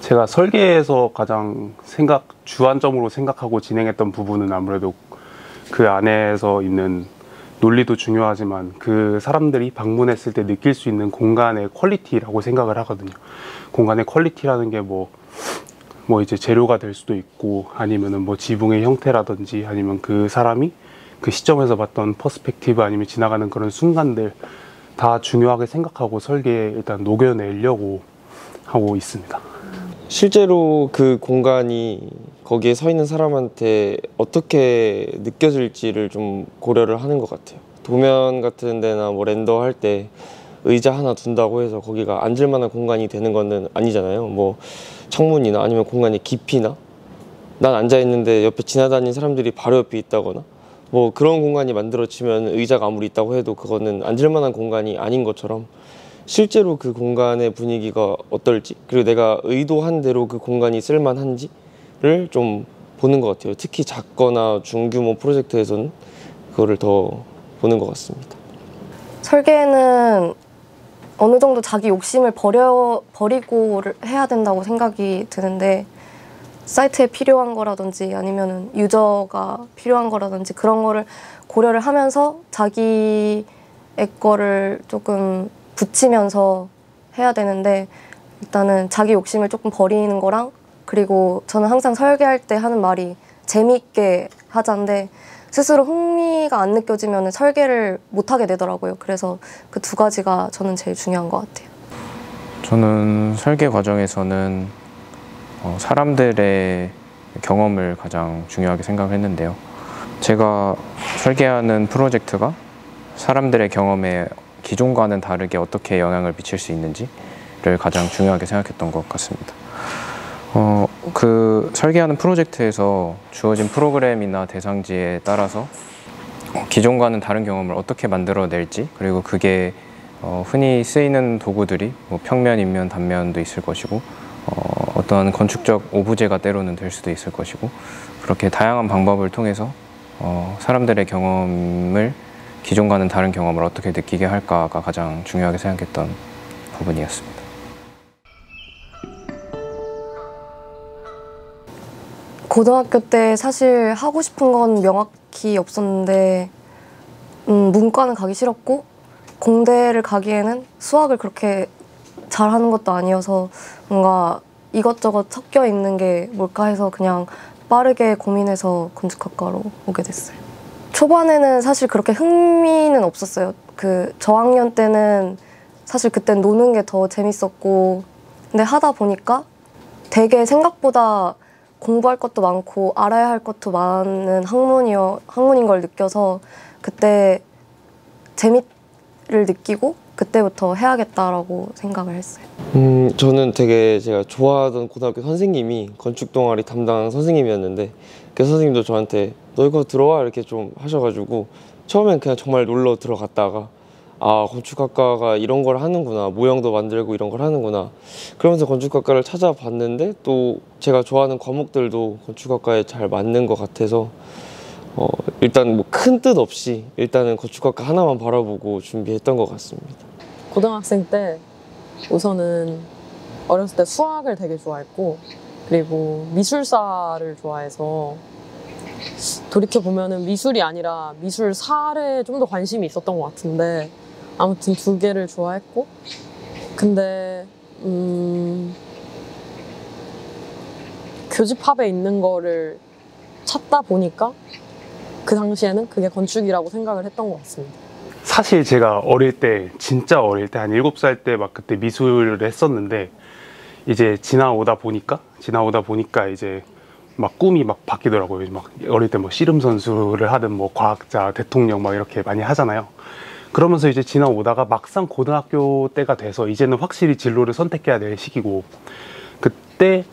제가 설계에서 가장 주안점으로 생각하고 진행했던 부분은 아무래도 그 안에서 있는 논리도 중요하지만 그 사람들이 방문했을 때 느낄 수 있는 공간의 퀄리티라고 생각을 하거든요. 공간의 퀄리티라는 게 뭐 이제 재료가 될 수도 있고 아니면은 뭐 지붕의 형태라든지 아니면 그 사람이 그 시점에서 봤던 퍼스펙티브 아니면 지나가는 그런 순간들 다 중요하게 생각하고 설계에 일단 녹여내려고 하고 있습니다. 실제로 그 공간이 거기에 서 있는 사람한테 어떻게 느껴질지를 좀 고려를 하는 것 같아요. 도면 같은 데나 뭐 렌더 할 때 의자 하나 둔다고 해서 거기가 앉을 만한 공간이 되는 거는 아니잖아요. 뭐 창문이나 아니면 공간의 깊이나 난 앉아있는데 옆에 지나다니는 사람들이 바로 옆에 있다거나 뭐 그런 공간이 만들어지면 의자가 아무리 있다고 해도 그거는 앉을 만한 공간이 아닌 것처럼 실제로 그 공간의 분위기가 어떨지 그리고 내가 의도한 대로 그 공간이 쓸만한지를 좀 보는 것 같아요. 특히 작거나 중규모 프로젝트에서는 그거를 더 보는 것 같습니다. 설계는 어느 정도 자기 욕심을 버리고 해야 된다고 생각이 드는데 사이트에 필요한 거라든지 아니면 유저가 필요한 거라든지 그런 거를 고려를 하면서 자기의 거를 조금 붙이면서 해야 되는데 일단은 자기 욕심을 조금 버리는 거랑 그리고 저는 항상 설계할 때 하는 말이 재미있게 하자인데 스스로 흥미가 안 느껴지면 설계를 못하게 되더라고요. 그래서 그 두 가지가 저는 제일 중요한 것 같아요. 저는 설계 과정에서는 사람들의 경험을 가장 중요하게 생각을 했는데요. 제가 설계하는 프로젝트가 사람들의 경험에 기존과는 다르게 어떻게 영향을 미칠 수 있는지를 가장 중요하게 생각했던 것 같습니다. 그 설계하는 프로젝트에서 주어진 프로그램이나 대상지에 따라서 기존과는 다른 경험을 어떻게 만들어낼지 그리고 그게 흔히 쓰이는 도구들이 뭐 평면, 인면, 단면도 있을 것이고 어떠한 건축적 오브제가 때로는 될 수도 있을 것이고 그렇게 다양한 방법을 통해서 사람들의 경험을 기존과는 다른 경험을 어떻게 느끼게 할까가 가장 중요하게 생각했던 부분이었습니다. 고등학교 때 사실 하고 싶은 건 명확히 없었는데 문과는 가기 싫었고 공대를 가기에는 수학을 그렇게 잘하는 것도 아니어서 뭔가 이것저것 섞여 있는 게 뭘까 해서 그냥 빠르게 고민해서 건축학과로 오게 됐어요. 초반에는 사실 그렇게 흥미는 없었어요. 그 저학년 때는 사실 그땐 노는 게 더 재밌었고 근데 하다 보니까 되게 생각보다 공부할 것도 많고 알아야 할 것도 많은 학문인 걸 느껴서 그때 재미를 느끼고 그때부터 해야겠다라고 생각을 했어요. 저는 되게 제가 좋아하던 고등학교 선생님이 건축 동아리 담당 선생님이었는데 그 선생님도 저한테 너 이거 들어와 이렇게 좀 하셔가지고 처음엔 그냥 정말 놀러 들어갔다가 아 건축학과가 이런 걸 하는구나 모형도 만들고 이런 걸 하는구나 그러면서 건축학과를 찾아봤는데 또 제가 좋아하는 과목들도 건축학과에 잘 맞는 것 같아서 일단 뭐 큰 뜻 없이 일단은 건축학과 하나만 바라보고 준비했던 것 같습니다. 고등학생 때 우선은 어렸을 때 수학을 되게 좋아했고 그리고 미술사를 좋아해서 돌이켜보면은 미술이 아니라 미술사에 좀 더 관심이 있었던 것 같은데 아무튼 두 개를 좋아했고 근데 교집합에 있는 거를 찾다 보니까 그 당시에는 그게 건축이라고 생각을 했던 것 같습니다. 사실 제가 어릴 때 진짜 어릴 때 한 7살 때 막 그때 미술을 했었는데 이제 지나오다 보니까 이제 막 꿈이 막 바뀌더라고요. 막 어릴 때 뭐 씨름 선수를 하든 뭐 과학자, 대통령 막 이렇게 많이 하잖아요. 그러면서 이제 지나오다가 막상 고등학교 때가 돼서 이제는 확실히 진로를 선택해야 될 시기고 그때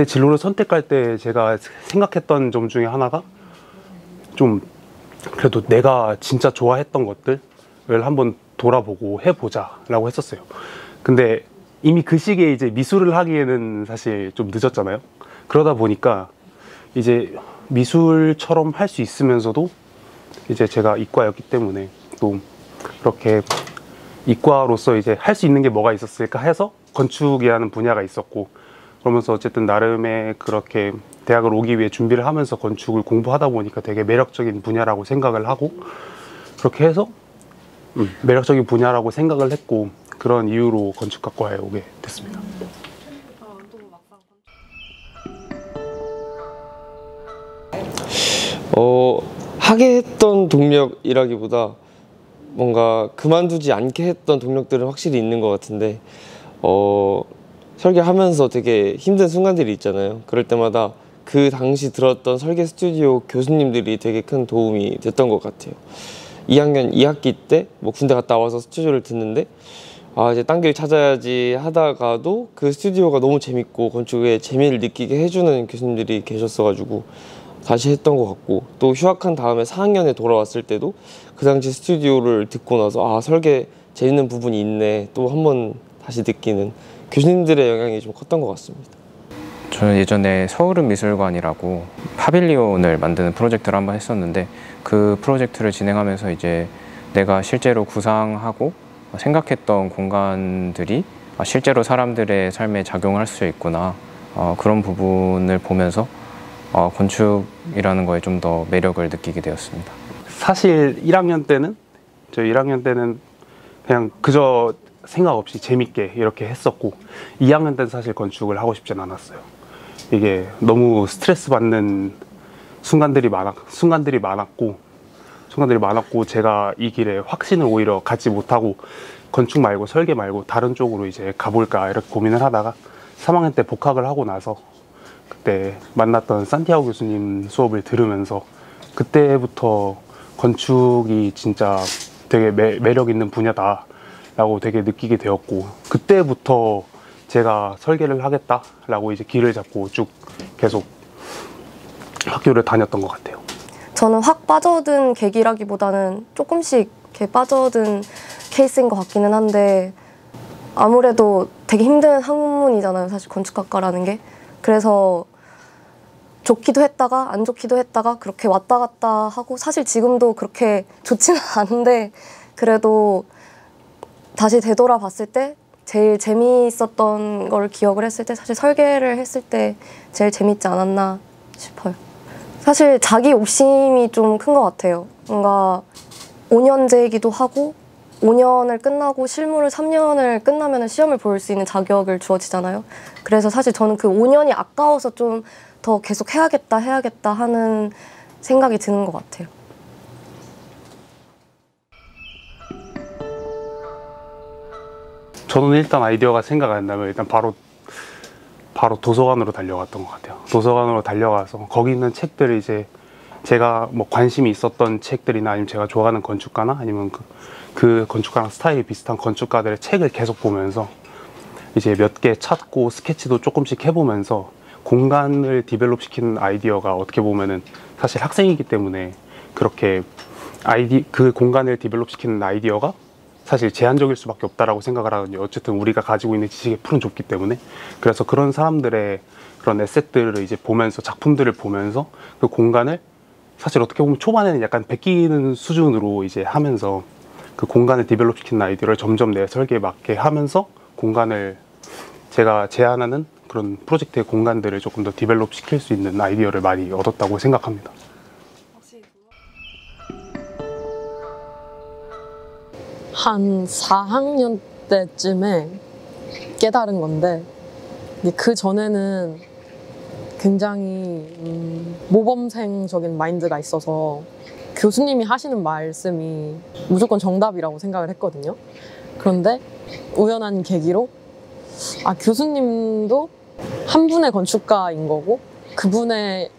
진로를 선택할 때 제가 생각했던 점 중에 하나가 좀 그래도 내가 진짜 좋아했던 것들을 한번 돌아보고 해보자 라고 했었어요. 근데 이미 그 시기에 이제 미술을 하기에는 사실 좀 늦었잖아요. 그러다 보니까 이제 미술처럼 할 수 있으면서도 이제 제가 이과였기 때문에 또 그렇게 이과로서 이제 할 수 있는 게 뭐가 있었을까 해서 건축이라는 분야가 있었고, 그러면서 어쨌든 나름의 그렇게 대학을 오기 위해 준비를 하면서 건축을 공부하다 보니까 되게 매력적인 분야라고 생각을 하고, 그렇게 해서 매력적인 분야라고 생각을 했고, 그런 이유로 건축학과에 오게 됐습니다. 하게 했던 동력이라기보다 뭔가 그만두지 않게 했던 동력들은 확실히 있는 것 같은데, 설계하면서 되게 힘든 순간들이 있잖아요. 그럴 때마다 그 당시 들었던 설계 스튜디오 교수님들이 되게 큰 도움이 됐던 것 같아요. 2학년 2학기 때 뭐 군대 갔다 와서 스튜디오를 듣는데, 이제 딴 길 찾아야지 하다가도 그 스튜디오가 너무 재밌고 건축에 재미를 느끼게 해주는 교수님들이 계셨어가지고 다시 했던 것 같고, 또 휴학한 다음에 4학년에 돌아왔을 때도 그 당시 스튜디오를 듣고 나서 설계 재밌는 부분이 있네, 또 한 번 다시 느끼는 교수님들의 영향이 좀 컸던 것 같습니다. 저는 예전에 서울은미술관이라고 파빌리온을 만드는 프로젝트를 한번 했었는데, 그 프로젝트를 진행하면서 이제 내가 실제로 구상하고 생각했던 공간들이 실제로 사람들의 삶에 작용할 수 있구나, 그런 부분을 보면서 건축이라는 거에 좀 더 매력을 느끼게 되었습니다. 사실 1학년 때는 그냥 그저 생각 없이 재밌게 이렇게 했었고, 2학년 때는 사실 건축을 하고 싶진 않았어요. 이게 너무 스트레스 받는 순간들이 많았고 제가 이 길에 확신을 오히려 갖지 못하고 건축 말고 설계 말고 다른 쪽으로 이제 가볼까 이렇게 고민을 하다가 3학년 때 복학을 하고 나서 그때 만났던 산티아고 교수님 수업을 들으면서 그때부터 건축이 진짜 되게 매력 있는 분야다 라고 되게 느끼게 되었고, 그때부터 제가 설계를 하겠다라고 이제 길을 잡고 쭉 계속 학교를 다녔던 것 같아요. 저는 확 빠져든 계기라기보다는 조금씩 이렇게 빠져든 케이스인 것 같기는 한데, 아무래도 되게 힘든 학문이잖아요, 사실 건축학과라는 게. 그래서 좋기도 했다가 안 좋기도 했다가 그렇게 왔다 갔다 하고, 사실 지금도 그렇게 좋지는 않은데 그래도 다시 되돌아봤을 때 제일 재미있었던 걸 기억을 했을 때 사실 설계를 했을 때 제일 재밌지 않았나 싶어요. 사실 자기 욕심이 좀 큰 것 같아요. 뭔가 5년제이기도 하고 5년을 끝나고 실무를 3년을 끝나면 시험을 볼 수 있는 자격을 주어지잖아요. 그래서 사실 저는 그 5년이 아까워서 좀 더 계속 해야겠다 하는 생각이 드는 것 같아요. 저는 일단 아이디어가 생각 안 나면 일단 바로 도서관으로 달려갔던 것 같아요. 도서관으로 달려가서 거기 있는 책들을 이제 제가 뭐 관심이 있었던 책들이나 아니면 제가 좋아하는 건축가나 아니면 그 건축가랑 스타일이 비슷한 건축가들의 책을 계속 보면서 이제 몇 개 찾고 스케치도 조금씩 해보면서 공간을 디벨롭 시키는 아이디어가 어떻게 보면은 사실 학생이기 때문에 그렇게 그 공간을 디벨롭 시키는 아이디어가 사실 제한적일 수밖에 없다라고 생각을 하거든요. 어쨌든 우리가 가지고 있는 지식의 풀은 좁기 때문에. 그래서 그런 사람들의 그런 에셋들을 이제 보면서, 작품들을 보면서 그 공간을 사실 어떻게 보면 초반에는 약간 베끼는 수준으로 이제 하면서 그 공간을 디벨롭 시키는 아이디어를 점점 내 설계에 맞게 하면서 공간을 제가 제안하는 그런 프로젝트의 공간들을 조금 더 디벨롭 시킬 수 있는 아이디어를 많이 얻었다고 생각합니다. 한 4학년 때쯤에 깨달은 건데, 그 전에는 굉장히 모범생적인 마인드가 있어서 교수님이 하시는 말씀이 무조건 정답이라고 생각을 했거든요. 그런데 우연한 계기로 교수님도 한 분의 건축가인 거고 그분의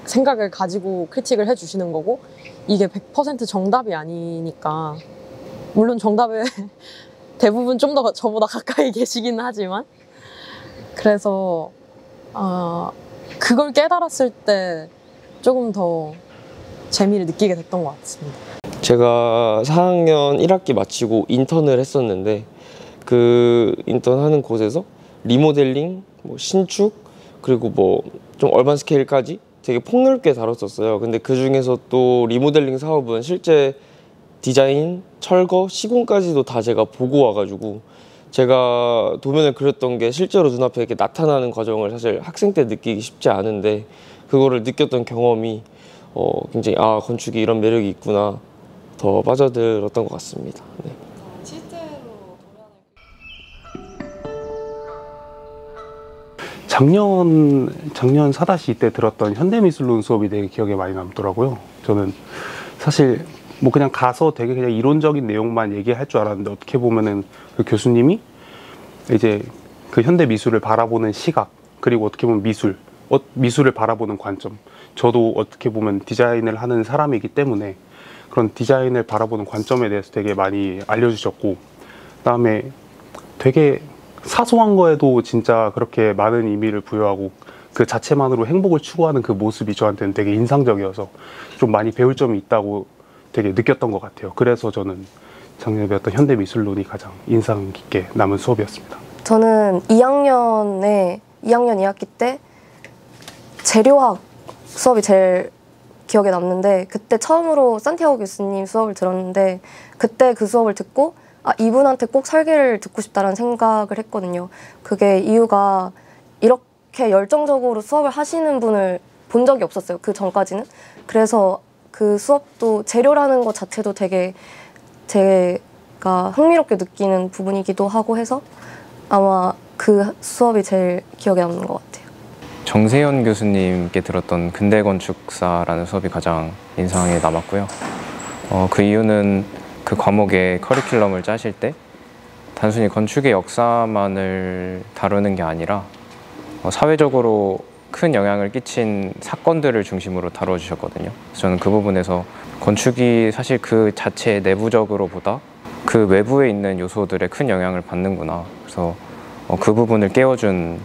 생각을 가지고 크리틱을 해주시는 거고, 이게 100% 정답이 아니니까, 물론 정답에 대부분 좀 더 저보다 가까이 계시긴 하지만, 그래서 그걸 깨달았을 때 조금 더 재미를 느끼게 됐던 것 같습니다. 제가 4학년 1학기 마치고 인턴을 했었는데, 그 인턴하는 곳에서 리모델링, 뭐 신축, 그리고 뭐 좀 얼반 스케일까지 되게 폭넓게 다뤘었어요. 근데 그 중에서 또 리모델링 사업은 실제 디자인, 철거, 시공까지도 다 제가 보고 와가지고 제가 도면을 그렸던 게 실제로 눈앞에 이렇게 나타나는 과정을 사실 학생 때 느끼기 쉽지 않은데 그거를 느꼈던 경험이 굉장히 건축이 이런 매력이 있구나 더 빠져들었던 것 같습니다. 네. 작년 4-2 때 들었던 현대미술론 수업이 되게 기억에 많이 남더라고요. 저는 사실 뭐 그냥 가서 되게 그냥 이론적인 내용만 얘기할 줄 알았는데 어떻게 보면은 그 교수님이 이제 그 현대 미술을 바라보는 시각 그리고 어떻게 보면 미술을 바라보는 관점, 저도 어떻게 보면 디자인을 하는 사람이기 때문에 그런 디자인을 바라보는 관점에 대해서 되게 많이 알려주셨고, 그다음에 되게 사소한 거에도 진짜 그렇게 많은 의미를 부여하고 그 자체만으로 행복을 추구하는 그 모습이 저한테는 되게 인상적이어서 좀 많이 배울 점이 있다고 되게 느꼈던 것 같아요. 그래서 저는 작년에 배웠던 현대미술론이 가장 인상 깊게 남은 수업이었습니다. 저는 2학년 2학기 때 재료학 수업이 제일 기억에 남는데, 그때 처음으로 산티아고 교수님 수업을 들었는데 그때 그 수업을 듣고 이분한테 꼭 설계를 듣고 싶다라는 생각을 했거든요. 그게 이유가 이렇게 열정적으로 수업을 하시는 분을 본 적이 없었어요, 그 전까지는. 그래서 그 수업도 재료라는 것 자체도 되게 제가 흥미롭게 느끼는 부분이기도 하고 해서 아마 그 수업이 제일 기억에 남는 것 같아요. 정세현 교수님께 들었던 근대건축사라는 수업이 가장 인상에 남았고요. 그 이유는 그 과목의 커리큘럼을 짜실 때 단순히 건축의 역사만을 다루는 게 아니라 사회적으로 큰 영향을 끼친 사건들을 중심으로 다뤄주셨거든요. 그래서 저는 그 부분에서 건축이 사실 그 자체 내부적으로보다 그 외부에 있는 요소들에 큰 영향을 받는구나. 그래서 그 부분을 깨워준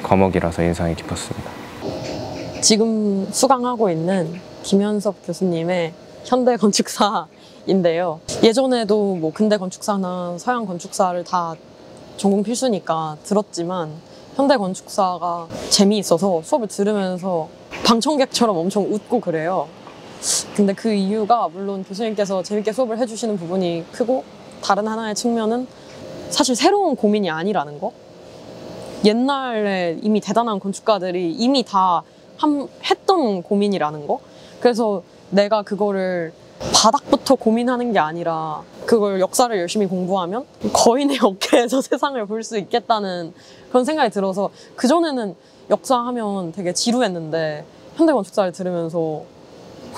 과목이라서 인상이 깊었습니다. 지금 수강하고 있는 김현섭 교수님의 현대건축사인데요. 예전에도 뭐 근대건축사나 서양건축사를 다 전공 필수니까 들었지만 현대건축사가 재미있어서 수업을 들으면서 방청객처럼 엄청 웃고 그래요. 근데 그 이유가 물론 교수님께서 재밌게 수업을 해주시는 부분이 크고, 다른 하나의 측면은 사실 새로운 고민이 아니라는 거. 옛날에 이미 대단한 건축가들이 이미 다 했던 고민이라는 거. 그래서 내가 그거를 바닥부터 고민하는 게 아니라 그걸 역사를 열심히 공부하면 거인의 어깨에서 세상을 볼 수 있겠다는 그런 생각이 들어서, 그전에는 역사하면 되게 지루했는데 현대건축사를 들으면서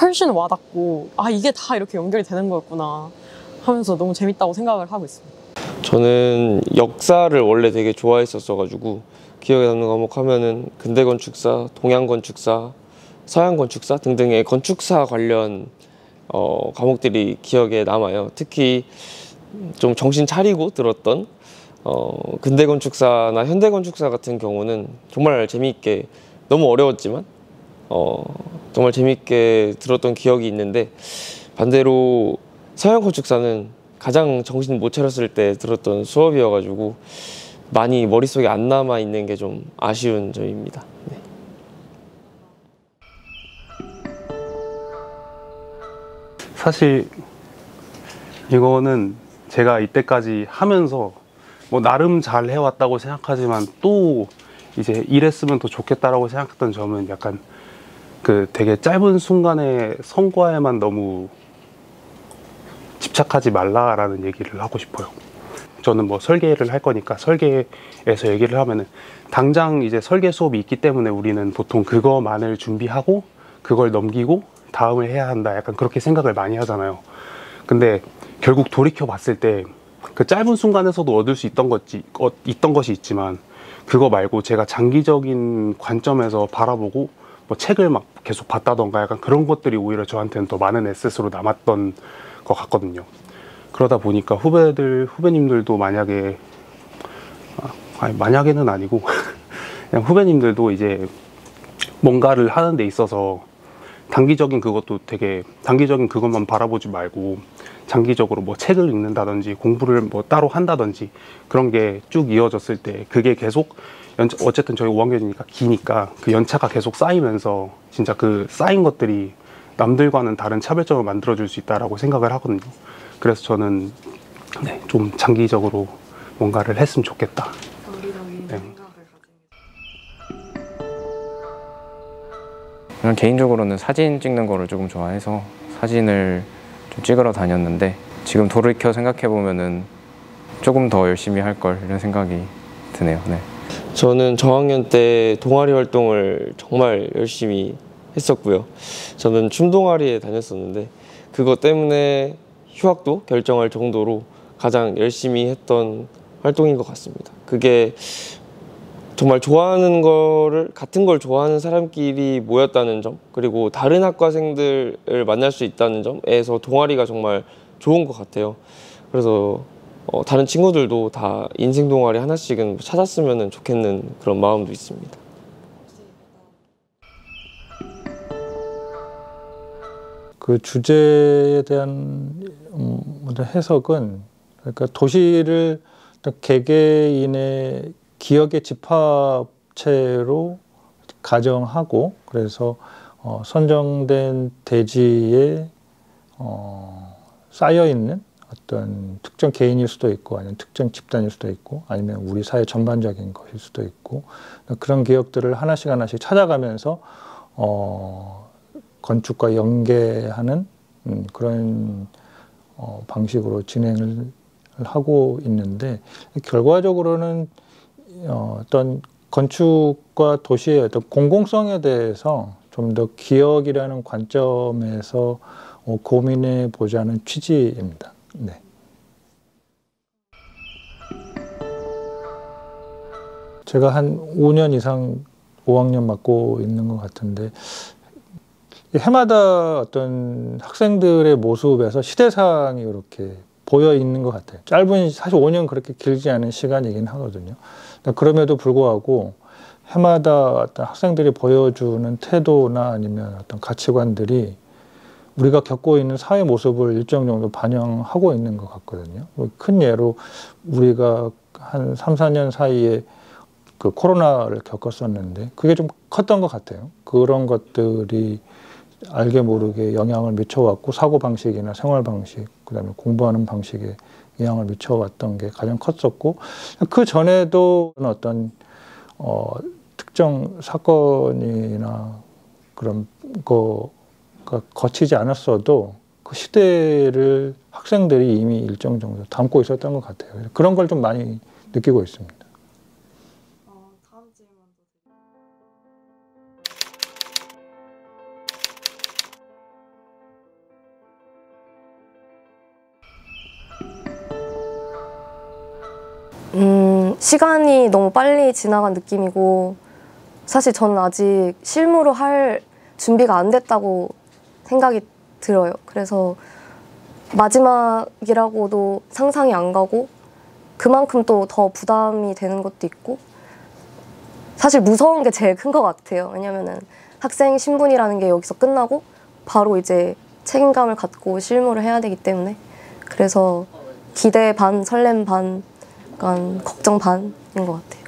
훨씬 와닿고 이게 다 이렇게 연결이 되는 거였구나 하면서 너무 재밌다고 생각을 하고 있습니다. 저는 역사를 원래 되게 좋아했었어가지고 기억에 남는 과목 하면은 근대건축사, 동양건축사, 서양건축사 등등의 건축사 관련 과목들이 기억에 남아요. 특히 좀 정신 차리고 들었던 근대건축사나 현대건축사 같은 경우는 정말 재미있게, 너무 어려웠지만 정말 재미있게 들었던 기억이 있는데, 반대로 서양건축사는 가장 정신 못 차렸을 때 들었던 수업이어가지고 많이 머릿속에 안 남아있는 게 좀 아쉬운 점입니다. 네. 사실 이거는 제가 이때까지 하면서 뭐 나름 잘 해왔다고 생각하지만 또 이제 이랬으면 더 좋겠다라고 생각했던 점은 약간 그 되게 짧은 순간의 성과에만 너무 집착하지 말라라는 얘기를 하고 싶어요. 저는 뭐 설계를 할 거니까 설계에서 얘기를 하면은 당장 이제 설계 수업이 있기 때문에 우리는 보통 그거만을 준비하고 그걸 넘기고 다음을 해야 한다, 약간 그렇게 생각을 많이 하잖아요. 근데 결국 돌이켜 봤을 때 그 짧은 순간에서도 얻을 수 있던 것이 있지만 그거 말고 제가 장기적인 관점에서 바라보고 뭐 책을 막 계속 봤다던가 약간 그런 것들이 오히려 저한테는 더 많은 에셋으로 남았던 것 같거든요. 그러다 보니까 후배님들도 만약에 만약에는 아니고 그냥 후배님들도 이제 뭔가를 하는 데 있어서 단기적인 그것만 바라보지 말고 장기적으로 뭐 책을 읽는다든지 공부를 뭐 따로 한다든지 그런 게 쭉 이어졌을 때 그게 계속 어쨌든 저희 5학년이니까 기니까 그 연차가 계속 쌓이면서 진짜 그 쌓인 것들이 남들과는 다른 차별점을 만들어줄 수 있다라고 생각을 하거든요. 그래서 저는 네, 좀 장기적으로 뭔가를 했으면 좋겠다. 네. 저는 개인적으로는 사진 찍는 거를 조금 좋아해서 사진을 좀 찍으러 다녔는데 지금 돌이켜 생각해 보면은 조금 더 열심히 할 걸 이런 생각이 드네요. 네. 저는 저학년 때 동아리 활동을 정말 열심히 했었고요. 저는 춤 동아리에 다녔었는데 그것 때문에 휴학도 결정할 정도로 가장 열심히 했던 활동인 것 같습니다. 그게 정말 좋아하는 거를 같은 걸 좋아하는 사람끼리 모였다는 점, 그리고 다른 학과생들을 만날 수 있다는 점에서 동아리가 정말 좋은 것 같아요. 그래서 다른 친구들도 다 인생 동아리 하나씩은 찾았으면 좋겠는 그런 마음도 있습니다. 그 주제에 대한 해석은, 그러니까 도시를 개개인의 기억의 집합체로 가정하고, 그래서 선정된 대지에 쌓여 있는 어떤 특정 개인일 수도 있고, 아니면 특정 집단일 수도 있고, 아니면 우리 사회 전반적인 것일 수도 있고, 그런 기억들을 하나씩 하나씩 찾아가면서 건축과 연계하는 그런 방식으로 진행을 하고 있는데, 결과적으로는 어떤 건축과 도시의 어떤 공공성에 대해서 좀 더 기억이라는 관점에서 고민해 보자는 취지입니다. 네. 제가 한 5년 이상 5학년 맡고 있는 것 같은데, 해마다 어떤 학생들의 모습에서 시대상이 이렇게 보여 있는 것 같아요. 짧은, 사실 5년 그렇게 길지 않은 시간이긴 하거든요. 그럼에도 불구하고 해마다 어떤 학생들이 보여주는 태도나 아니면 어떤 가치관들이 우리가 겪고 있는 사회 모습을 일정 정도 반영하고 있는 것 같거든요. 큰 예로 우리가 한 3, 4년 사이에 그 코로나를 겪었었는데 그게 좀 컸던 것 같아요. 그런 것들이 알게 모르게 영향을 미쳐왔고, 사고방식이나 생활방식, 그 다음에 공부하는 방식에 영향을 미쳐왔던 게 가장 컸었고, 그 전에도 어떤 특정 사건이나 그런 거가 거치지 않았어도 그 시대를 학생들이 이미 일정 정도 담고 있었던 것 같아요. 그런 걸 좀 많이 느끼고 있습니다. 시간이 너무 빨리 지나간 느낌이고, 사실 저는 아직 실무로 할 준비가 안 됐다고 생각이 들어요. 그래서 마지막이라고도 상상이 안 가고, 그만큼 또 더 부담이 되는 것도 있고, 사실 무서운 게 제일 큰 것 같아요. 왜냐면은 학생 신분이라는 게 여기서 끝나고 바로 이제 책임감을 갖고 실무를 해야 되기 때문에, 그래서 기대 반, 설렘 반, 약간 걱정 반인 것 같아요.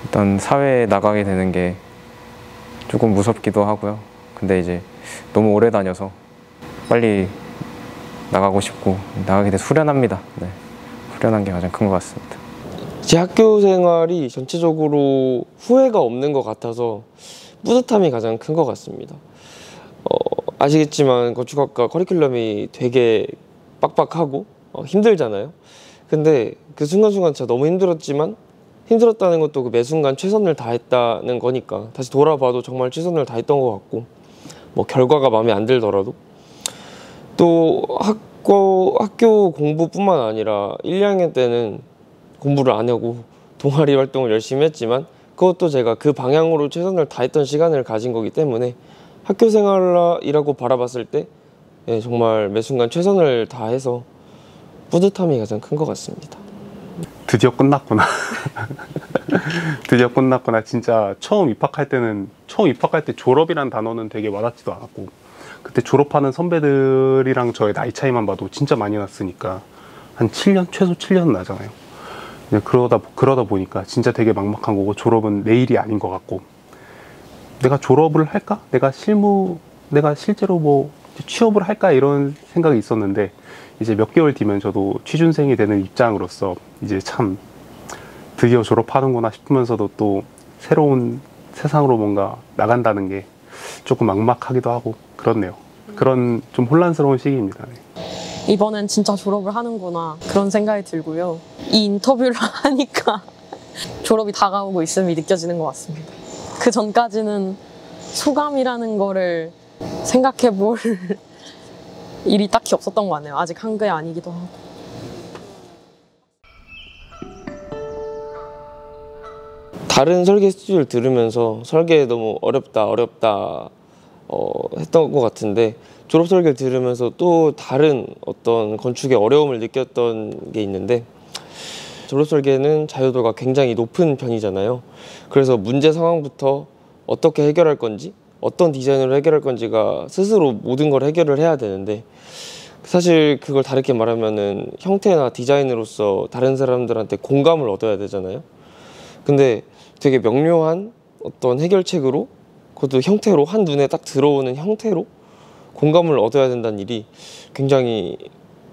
일단 사회에 나가게 되는 게 조금 무섭기도 하고요. 근데 이제 너무 오래 다녀서 빨리 나가고 싶고, 나가게 돼서 후련합니다. 네. 후련한 게 가장 큰 것 같습니다. 제 학교 생활이 전체적으로 후회가 없는 것 같아서 뿌듯함이 가장 큰 것 같습니다. 아시겠지만 건축학과 커리큘럼이 되게 빡빡하고 힘들잖아요. 근데 그 순간순간 진짜 너무 힘들었지만, 힘들었다는 것도 그 매 순간 최선을 다했다는 거니까 다시 돌아봐도 정말 최선을 다했던 것 같고, 뭐 결과가 마음에 안 들더라도 또 학교 공부뿐만 아니라 1, 2학년 때는 공부를 안 하고 동아리 활동을 열심히 했지만, 그것도 제가 그 방향으로 최선을 다했던 시간을 가진 거기 때문에 학교 생활이라고 바라봤을 때 정말 매 순간 최선을 다해서 뿌듯함이 가장 큰 것 같습니다. 드디어 끝났구나. 드디어 끝났구나. 진짜 처음 입학할 때 졸업이란 단어는 되게 와닿지도 않았고, 그때 졸업하는 선배들이랑 저의 나이 차이만 봐도 진짜 많이 났으니까 한 7년? 최소 7년 나잖아요. 그러다 보니까 진짜 되게 막막한 거고, 졸업은 내일이 아닌 것 같고, 내가 졸업을 할까? 내가 실무 내가 실제로 뭐 취업을 할까 이런 생각이 있었는데 이제 몇 개월 뒤면 저도 취준생이 되는 입장으로서 이제 참 드디어 졸업하는구나 싶으면서도 또 새로운 세상으로 뭔가 나간다는 게 조금 막막하기도 하고 그렇네요. 그런 좀 혼란스러운 시기입니다. 네. 이번엔 진짜 졸업을 하는구나 그런 생각이 들고요. 이 인터뷰를 하니까 졸업이 다가오고 있음이 느껴지는 것 같습니다. 그 전까지는 소감이라는 거를 생각해 볼 일이 딱히 없었던 것 같네요. 아직 한 게 아니기도 하고. 다른 설계 스튜디오를 들으면서 설계 너무 어렵다 했던 것 같은데 졸업 설계를 들으면서 또 다른 어떤 건축의 어려움을 느꼈던 게 있는데 졸업 설계는 자유도가 굉장히 높은 편이잖아요. 그래서 문제 상황부터 어떻게 해결할 건지 어떤 디자인으로 해결할 건지가 스스로 모든 걸 해결을 해야 되는데 사실 그걸 다르게 말하면은 형태나 디자인으로서 다른 사람들한테 공감을 얻어야 되잖아요. 근데 되게 명료한 어떤 해결책으로 그것도 형태로 한눈에 딱 들어오는 형태로 공감을 얻어야 된다는 일이 굉장히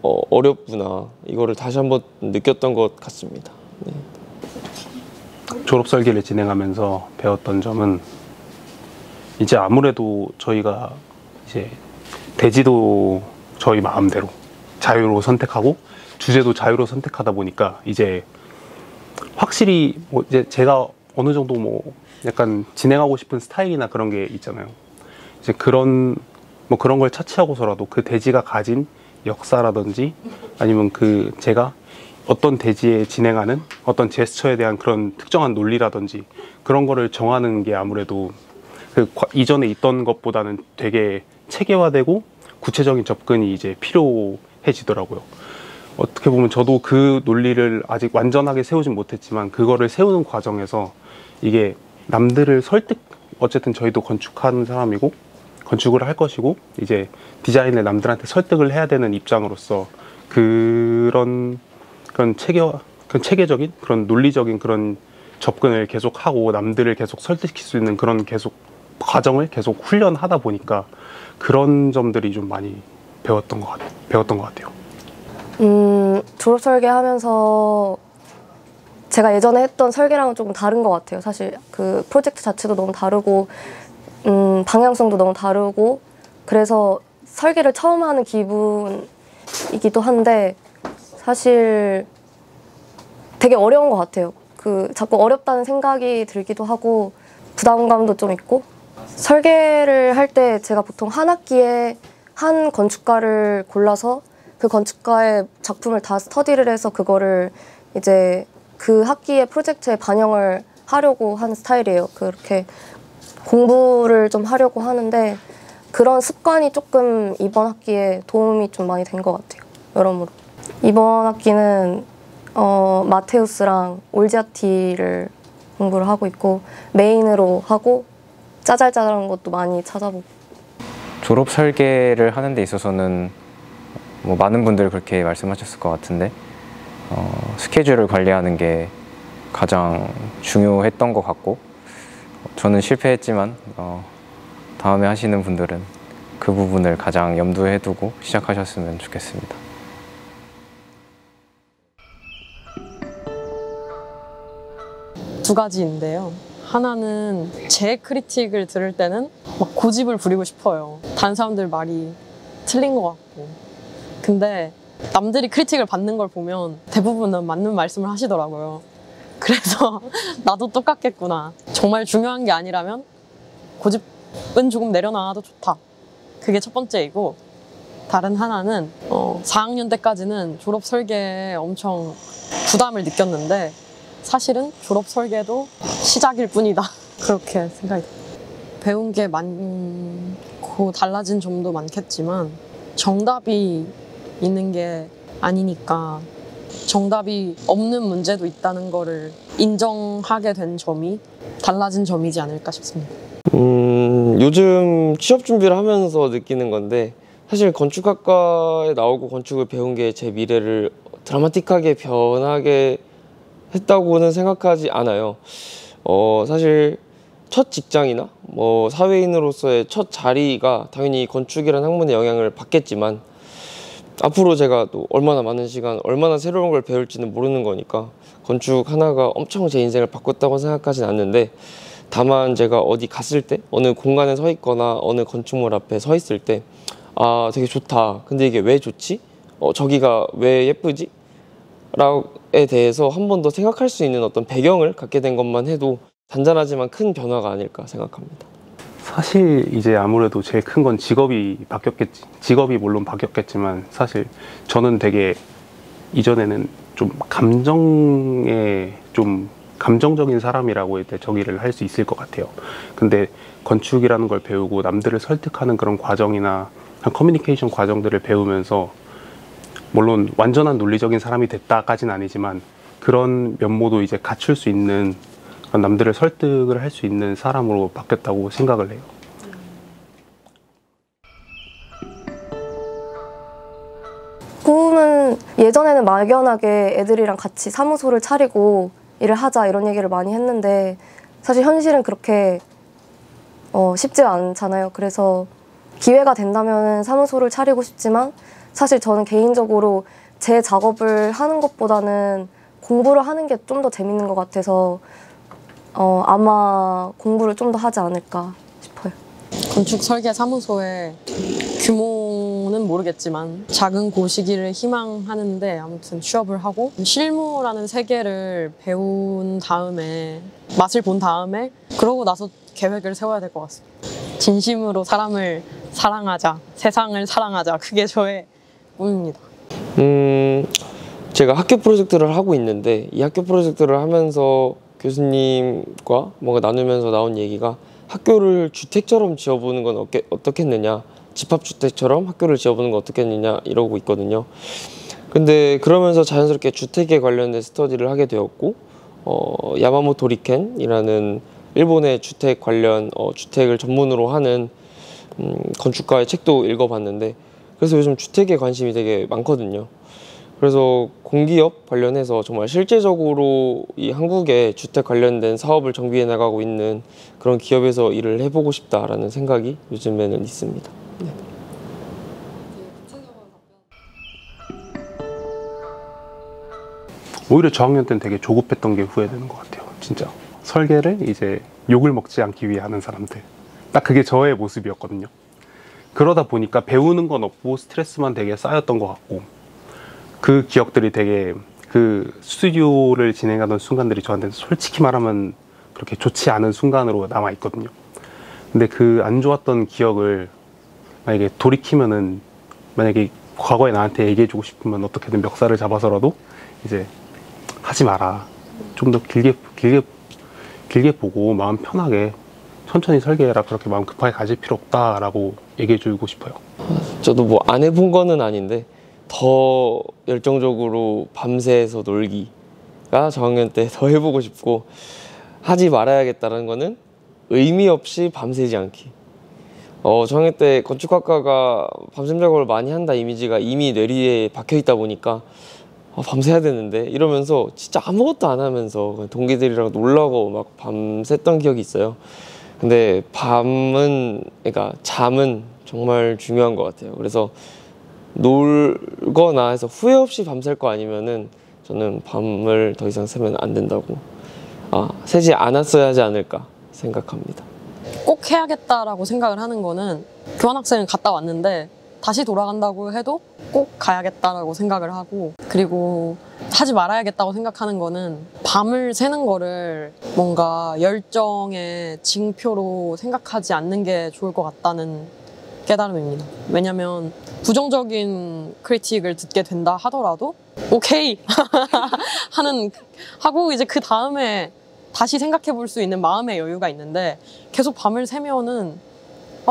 어렵구나 이거를 다시 한번 느꼈던 것 같습니다. 네. 졸업 설계를 진행하면서 배웠던 점은 이제 아무래도 저희가 이제 대지도 저희 마음대로 자유로 선택하고 주제도 자유로 선택하다 보니까 이제 확실히 뭐 이제 제가 어느 정도 뭐 약간 진행하고 싶은 스타일이나 그런 게 있잖아요. 이제 그런 걸 차치하고서라도 그 대지가 가진 역사라든지 아니면 그 제가 어떤 대지에 진행하는 어떤 제스처에 대한 그런 특정한 논리라든지 그런 거를 정하는 게 아무래도 그 이전에 있던 것보다는 되게 체계화되고 구체적인 접근이 이제 필요해지더라고요. 어떻게 보면 저도 그 논리를 아직 완전하게 세우진 못했지만 그거를 세우는 과정에서 이게 남들을 어쨌든 저희도 건축하는 사람이고 건축을 할 것이고 이제 디자인을 남들한테 설득을 해야 되는 입장으로서 그런 체계적인 그런 논리적인 그런 접근을 계속 하고 남들을 계속 설득시킬 수 있는 그런 계속 과정을 계속 훈련하다 보니까 그런 점들이 좀 많이 배웠던 것 같아요. 졸업 설계하면서 제가 예전에 했던 설계랑은 조금 다른 것 같아요. 사실 그 프로젝트 자체도 너무 다르고 방향성도 너무 다르고 그래서 설계를 처음 하는 기분이기도 한데 사실 되게 어려운 것 같아요. 그 자꾸 어렵다는 생각이 들기도 하고 부담감도 좀 있고 설계를 할 때 제가 보통 한 학기에 한 건축가를 골라서 그 건축가의 작품을 다 스터디를 해서 그거를 이제 그 학기의 프로젝트에 반영을 하려고 하는 스타일이에요. 그렇게 공부를 좀 하려고 하는데 그런 습관이 조금 이번 학기에 도움이 좀 많이 된 것 같아요. 여러모로. 이번 학기는 마테우스랑 올지아티를 공부를 하고 있고 메인으로 하고 짜잘짜잘한 것도 많이 찾아보고. 졸업 설계를 하는 데 있어서는 뭐 많은 분들이 그렇게 말씀하셨을 것 같은데 스케줄을 관리하는 게 가장 중요했던 것 같고 저는 실패했지만 다음에 하시는 분들은 그 부분을 가장 염두에 두고 시작하셨으면 좋겠습니다. 두 가지인데요. 하나는 제 크리틱을 들을 때는 막 고집을 부리고 싶어요. 다른 사람들 말이 틀린 것 같고. 근데 남들이 크리틱을 받는 걸 보면 대부분은 맞는 말씀을 하시더라고요. 그래서 나도 똑같겠구나. 정말 중요한 게 아니라면 고집은 조금 내려놔도 좋다. 그게 첫 번째이고 다른 하나는 4학년 때까지는 졸업 설계에 엄청 부담을 느꼈는데 사실은 졸업 설계도 시작일 뿐이다. 그렇게 생각이 들어요. 배운 게 많고 달라진 점도 많겠지만 정답이 있는 게 아니니까 정답이 없는 문제도 있다는 거를 인정하게 된 점이 달라진 점이지 않을까 싶습니다. 요즘 취업 준비를 하면서 느끼는 건데 사실 건축학과에 나오고 건축을 배운 게 제 미래를 드라마틱하게 변하게 했다고는 생각하지 않아요. 사실 첫 직장이나 뭐 사회인으로서의 첫 자리가 당연히 건축이라는 학문의 영향을 받겠지만 앞으로 제가 또 얼마나 많은 시간, 얼마나 새로운 걸 배울지는 모르는 거니까 건축 하나가 엄청 제 인생을 바꿨다고 생각하진 않는데, 다만 제가 어디 갔을 때, 어느 공간에 서 있거나 어느 건축물 앞에 서 있을 때 아, 되게 좋다. 근데 이게 왜 좋지? 저기가 왜 예쁘지? 라에 대해서 한 번 더 생각할 수 있는 어떤 배경을 갖게 된 것만 해도 잔잔하지만 큰 변화가 아닐까 생각합니다. 사실 이제 아무래도 제일 큰 건 직업이 바뀌었겠지. 직업이 물론 바뀌었겠지만 사실 저는 되게 이전에는 좀 감정적인 사람이라고 이제 정의를 할 수 있을 것 같아요. 근데 건축이라는 걸 배우고 남들을 설득하는 그런 과정이나 커뮤니케이션 과정들을 배우면서 물론 완전한 논리적인 사람이 됐다까지는 아니지만 그런 면모도 이제 갖출 수 있는, 남들을 설득을 할 수 있는 사람으로 바뀌었다고 생각을 해요. 꿈은 예전에는 막연하게 애들이랑 같이 사무소를 차리고 일을 하자 이런 얘기를 많이 했는데 사실 현실은 그렇게 쉽지가 않잖아요. 그래서 기회가 된다면 사무소를 차리고 싶지만 사실 저는 개인적으로 제 작업을 하는 것보다는 공부를 하는 게 좀 더 재밌는 것 같아서 아마 공부를 좀 더 하지 않을까 싶어요. 건축 설계 사무소의 규모는 모르겠지만 작은 고시기를 희망하는데 아무튼 취업을 하고 실무라는 세계를 배운 다음에 맛을 본 다음에 그러고 나서 계획을 세워야 될 것 같습니다. 진심으로 사람을 사랑하자, 세상을 사랑하자, 그게 저의 꿈입니다. 제가 학교 프로젝트를 하고 있는데 이 학교 프로젝트를 하면서 교수님과 뭔가 나누면서 나온 얘기가 학교를 주택처럼 지어보는 건 어떻겠느냐, 집합주택처럼 학교를 지어보는 건 어떻겠느냐 이러고 있거든요. 근데 그러면서 자연스럽게 주택에 관련된 스터디를 하게 되었고 야마모토 리켄이라는 일본의 주택 관련 주택을 전문으로 하는 건축가의 책도 읽어봤는데, 그래서 요즘 주택에 관심이 되게 많거든요. 그래서 공기업 관련해서 정말 실제적으로 이 한국에 주택 관련된 사업을 정비해 나가고 있는 그런 기업에서 일을 해보고 싶다라는 생각이 요즘에는 있습니다. 네. 오히려 저학년 때는 되게 조급했던 게 후회되는 것 같아요. 진짜 설계를 이제 욕을 먹지 않기 위해 하는 사람들, 딱 그게 저의 모습이었거든요. 그러다 보니까 배우는 건 없고 스트레스만 되게 쌓였던 것 같고, 그 기억들이 되게, 그 스튜디오를 진행하던 순간들이 저한테는 솔직히 말하면 그렇게 좋지 않은 순간으로 남아있거든요. 근데 그 안 좋았던 기억을 만약에 돌이키면은, 만약에 과거에 나한테 얘기해주고 싶으면 어떻게든 멱살을 잡아서라도 이제 하지 마라, 좀 더 길게 보고 마음 편하게 천천히 설계해라, 그렇게 마음 급하게 가질 필요 없다라고 얘기해주고 싶어요. 저도 뭐 안 해본 거는 아닌데 더 열정적으로 밤새서 놀기가 저학년 때 더 해보고 싶고, 하지 말아야겠다는 거는 의미 없이 밤새지 않기. 저학년 때 건축학과가 밤샘 작업을 많이 한다 이미지가 이미 뇌리에 박혀있다 보니까 밤새야 되는데 이러면서 진짜 아무것도 안 하면서 동기들이랑 놀라고 막 밤샜던 기억이 있어요. 근데 그러니까 잠은 정말 중요한 것 같아요. 그래서 놀거나 해서 후회 없이 밤샐 거 아니면은 저는 밤을 더 이상 새면 안 된다고, 새지 않았어야 하지 않을까 생각합니다. 꼭 해야겠다라고 생각을 하는 거는 교환학생을 갔다 왔는데 다시 돌아간다고 해도 꼭 가야겠다라고 생각을 하고, 그리고 하지 말아야겠다고 생각하는 거는 밤을 새는 거를 뭔가 열정의 징표로 생각하지 않는 게 좋을 것 같다는 깨달음입니다. 왜냐면 부정적인 크리틱을 듣게 된다 하더라도 오케이 하고 이제 그 다음에 다시 생각해 볼 수 있는 마음의 여유가 있는데, 계속 밤을 새면은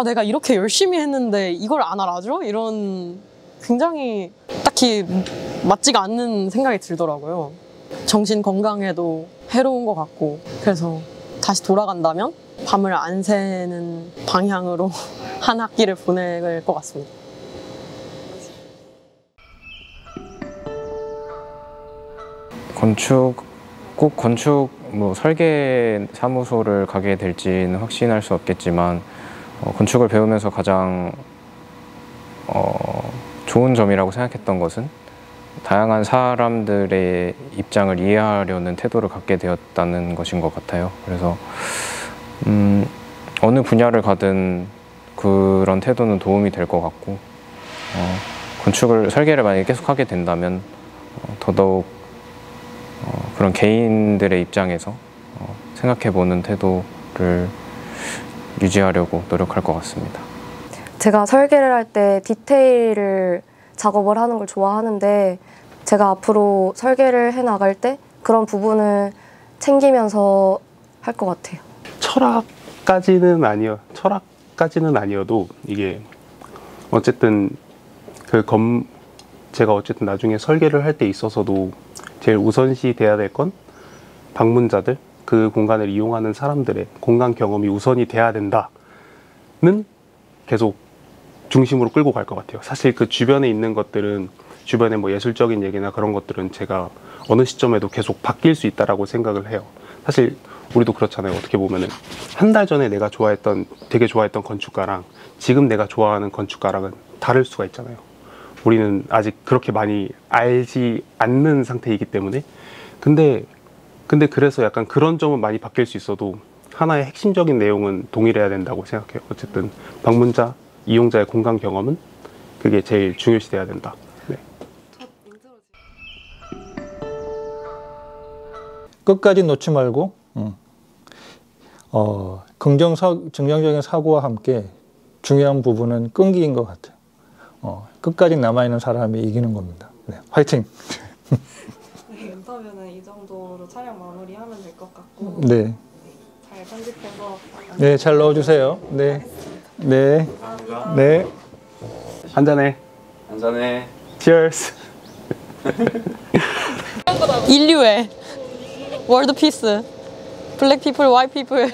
내가 이렇게 열심히 했는데 이걸 안 알아줘? 이런 굉장히 딱히 맞지가 않는 생각이 들더라고요. 정신 건강에도 해로운 것 같고, 그래서 다시 돌아간다면 밤을 안 새는 방향으로 한 학기를 보낼 것 같습니다. 건축 꼭 건축 뭐 설계 사무소를 가게 될지는 확신할 수 없겠지만 건축을 배우면서 가장 좋은 점이라고 생각했던 것은 다양한 사람들의 입장을 이해하려는 태도를 갖게 되었다는 것인 것 같아요. 그래서 어느 분야를 가든 그런 태도는 도움이 될 것 같고 건축을 설계를 만약에 계속 하게 된다면 더더욱 그런 개인들의 입장에서 생각해보는 태도를 유지하려고 노력할 것 같습니다. 제가 설계를 할 때 디테일을 작업을 하는 걸 좋아하는데 제가 앞으로 설계를 해 나갈 때 그런 부분을 챙기면서 할 것 같아요. 철학까지는 아니어도 이게 어쨌든 제가 어쨌든 나중에 설계를 할 때 있어서도 제일 우선시 돼야 될 건 방문자들, 그 공간을 이용하는 사람들의 공간 경험이 우선이 돼야 된다는 계속 중심으로 끌고 갈 것 같아요. 사실 그 주변에 있는 것들은, 주변에 뭐 예술적인 얘기나 그런 것들은 제가 어느 시점에도 계속 바뀔 수 있다라고 생각을 해요. 사실 우리도 그렇잖아요. 어떻게 보면은 한 달 전에 내가 되게 좋아했던 건축가랑 지금 내가 좋아하는 건축가랑은 다를 수가 있잖아요. 우리는 아직 그렇게 많이 알지 않는 상태이기 때문에. 근데 그래서 약간 그런 점은 많이 바뀔 수 있어도 하나의 핵심적인 내용은 동일해야 된다고 생각해요. 어쨌든 방문자, 이용자의 공간 경험은 그게 제일 중요시 돼야 된다. 네. 끝까지 놓지 말고 긍정적인 사고와 함께 중요한 부분은 끈기인 것 같아요. 끝까지 남아있는 사람이 이기는 겁니다. 네, 화이팅! 네, 인터뷰는 이 정도로 촬영 마무리하면 될 것 같고 네. 잘 편집해서 네, 잘 넣어주세요. 네. 네. 네. 한잔해. 한잔해. Cheers. 인류의 월드 피스. 블랙 피플, 화이트 피플.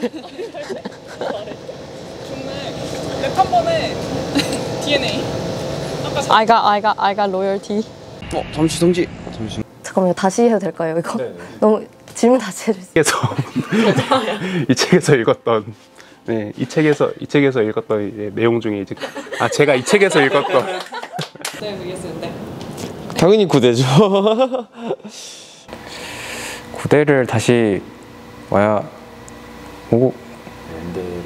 랩한 번에 DNA. I got loyalty. 잠시 정지. 잠깐만요. 다시 해도 될까요, 이거? 너무 질문 다시 해주세요. 이 책에서 읽었던, 네, 이 책에서 읽었던 이제 내용 중에 이제 제가 이 책에서 읽었던 네, 모르겠는데. 당연히 구대죠. 구대를 다시 오고 랜드를